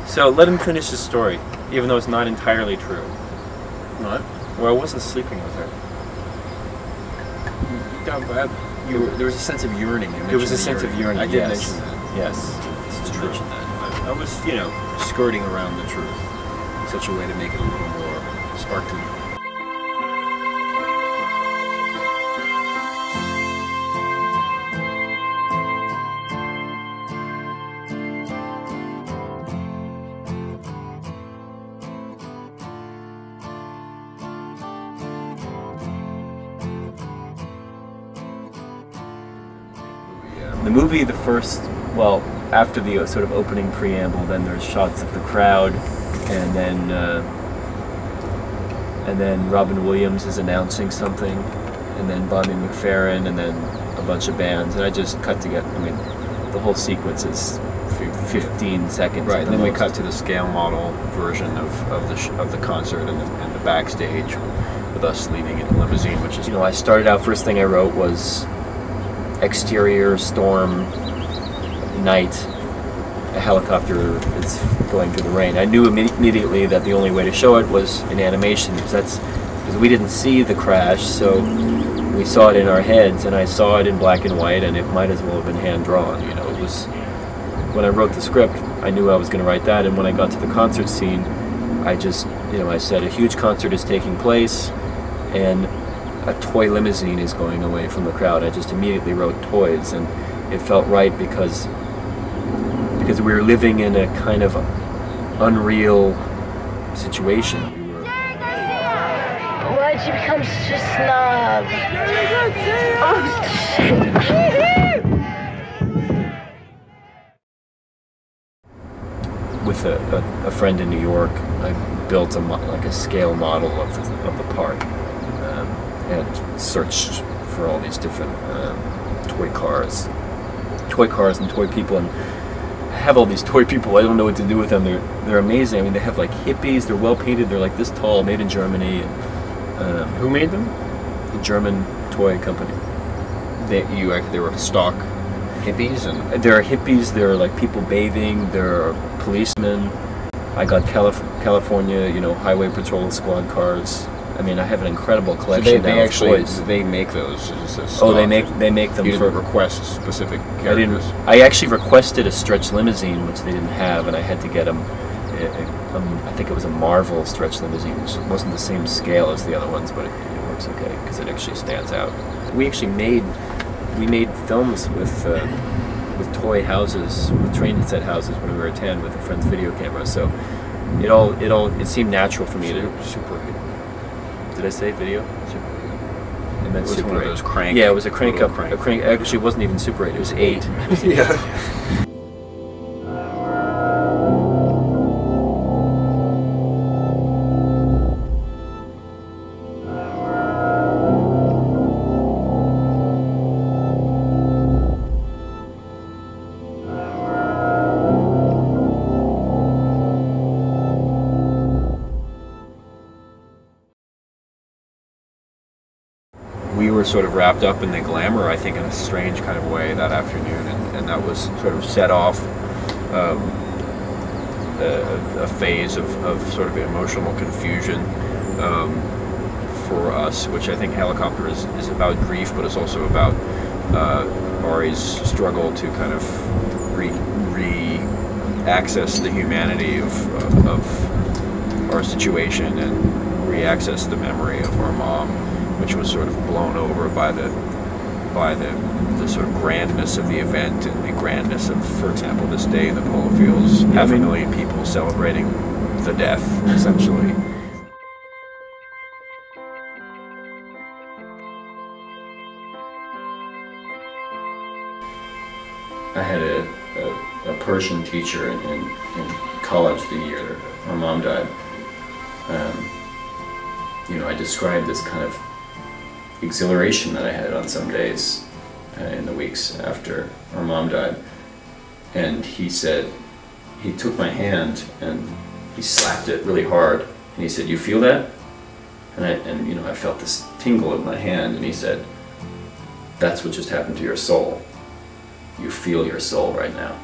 So let him finish his story, even though it's not entirely true. What? Well, I wasn't sleeping with her. There was a sense of yearning. There was a sense of yearning. I did yes. mention that. Yes, it's true. I was, you know, skirting around the truth in such a way to make it a little more sparkly. The movie, well, after the sort of opening preamble, then there's shots of the crowd, and then Robin Williams is announcing something, and then Bobby McFerrin, and then a bunch of bands, and I just cut together. I mean, the whole sequence is 15 seconds. Right, and then we cut to the scale model version of the concert and the backstage with us leaving in the limousine, which is, you know, I started out, first thing I wrote was exterior storm night, a helicopter is going through the rain. I knew immediately that the only way to show it was in animation, because we didn't see the crash, so we saw it in our heads, and I saw it in black and white, and it might as well have been hand drawn. You know, it was, when I wrote the script, I knew I was going to write that, and when I got to the concert scene, I just, you know, I said a huge concert is taking place, and a toy limousine is going away from the crowd. I just immediately wrote toys, and it felt right because we were living in a kind of unreal situation. Why'd you become such a snob? With a friend in New York, I built a scale model of the park, and searched for all these different toy cars and toy people, and I have all these toy people. I don't know what to do with them. They're amazing. I mean, they have like hippies. They're well painted. They're like this tall, made in Germany. And, who made them? The German toy company. They were stock hippies, and there are hippies. There are like people bathing. There are policemen. I got California, you know, highway patrol squad cars. I mean, I have an incredible collection. So of toys. they make those. Oh, they make them. You didn't for request specific characters. I actually requested a stretch limousine, which they didn't have, and I had to get them. I think it was a Marvel stretch limousine, which wasn't the same scale as the other ones, but it works okay because it actually stands out. We actually made films with toy houses, with train set houses when we were 10 with a friend's video camera. So it seemed natural for me to. Super 8. Did I say video? Super 8. I meant It was Super one of 8. those crank. Yeah, it was a crank up. Crank. A crank. Actually, it wasn't even Super 8. It was 8. Yeah. We were sort of wrapped up in the glamour, I think, in a strange kind of way that afternoon, and that was sort of set off a phase of sort of emotional confusion for us, which I think Helicopter is about grief, but it's also about Ari's struggle to kind of re-access the humanity of our situation and re-access the memory of our mom, which was sort of blown over by the sort of grandness of the event and the grandness of, for example, this day in the polo fields, 500,000 people celebrating the death, essentially. I had a Persian teacher in college the year our mom died. You know, I described this kind of exhilaration that I had on some days in the weeks after our mom died. And he said, he took my hand and he slapped it really hard. And he said, "You feel that?" And you know, I felt this tingle in my hand, and he said, "That's what just happened to your soul. You feel your soul right now."